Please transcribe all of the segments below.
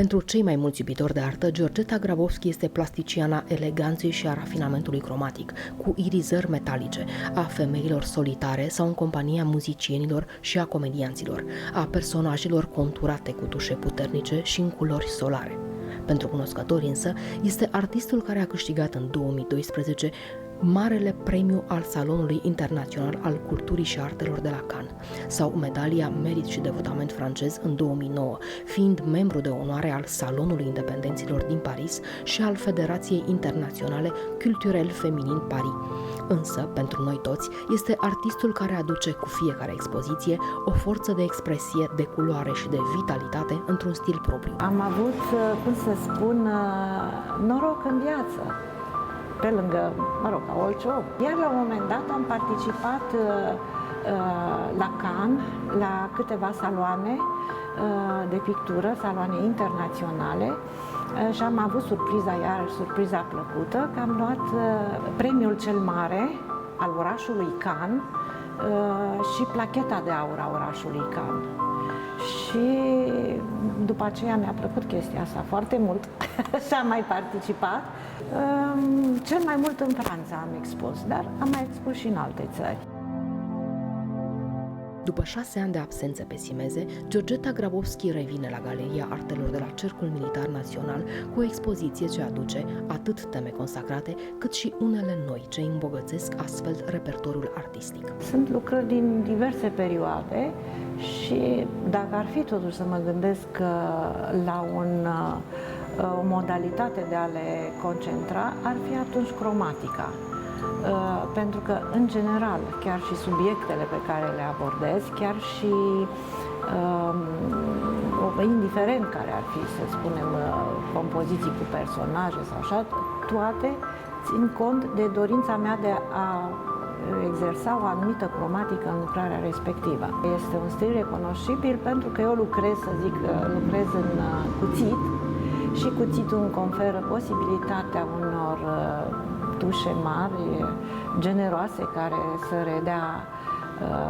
Pentru cei mai mulți iubitori de artă, Georgeta Grabovski este plasticiana eleganței și a rafinamentului cromatic, cu irizări metalice, a femeilor solitare sau în compania muzicienilor și a comedianților, a personajelor conturate cu tușe puternice și în culori solare. Pentru cunoscători însă, este artistul care a câștigat în 2012 Marele Premiu al Salonului Internațional al Culturii și Artelor de la Cannes sau medalia Merit și Devotament francez în 2009, fiind membru de onoare al Salonului Independenților din Paris și al Federației Internaționale Culturel Feminin Paris. Însă, pentru noi toți, este artistul care aduce cu fiecare expoziție o forță de expresie, de culoare și de vitalitate într-un stil propriu. Am avut, cum să spun, noroc în viață, pe lângă, ca orice om. Iar la un moment dat am participat la Cannes, la câteva saloane de pictură, saloane internaționale, și am avut surpriza plăcută, că am luat premiul cel mare al orașului Cannes și placheta de aur a orașului Cannes. Și după aceea mi-a plăcut chestia asta foarte mult și am mai participat. Cel mai mult în Franța am expus, dar am mai expus și în alte țări. După 6 ani de absență pe Simeze, Georgeta Grabovski revine la Galeria Artelor de la Cercul Militar Național cu o expoziție ce aduce atât teme consacrate, cât și unele noi ce îmbogățesc astfel repertoriul artistic. Sunt lucrări din diverse perioade și dacă ar fi totuși să mă gândesc la o modalitate de a le concentra, ar fi atunci cromatica. Pentru că, în general, chiar și subiectele pe care le abordez, chiar și indiferent care ar fi, să spunem, compoziții cu personaje sau așa, toate țin cont de dorința mea de a exersa o anumită cromatică în lucrarea respectivă. Este un stil recunoscibil pentru că eu lucrez în cuțit și cuțitul îmi conferă posibilitatea unor tușe mari, generoase, care să redea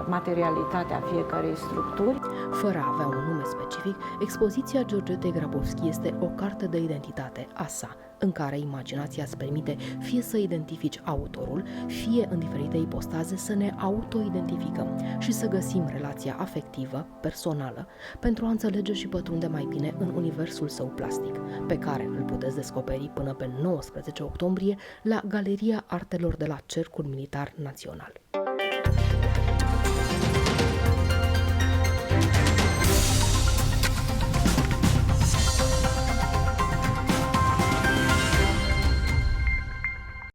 materialitatea fiecărei structuri. Fără a avea un nume specific, expoziția Georgetei Grabovski este o carte de identitate a sa, în care imaginația îți permite fie să identifici autorul, fie în diferite ipostaze să ne auto-identificăm și să găsim relația afectivă, personală, pentru a înțelege și pătrunde mai bine în universul său plastic, pe care îl puteți descoperi până pe 19 octombrie la Galeria Artelor de la Cercul Militar Național.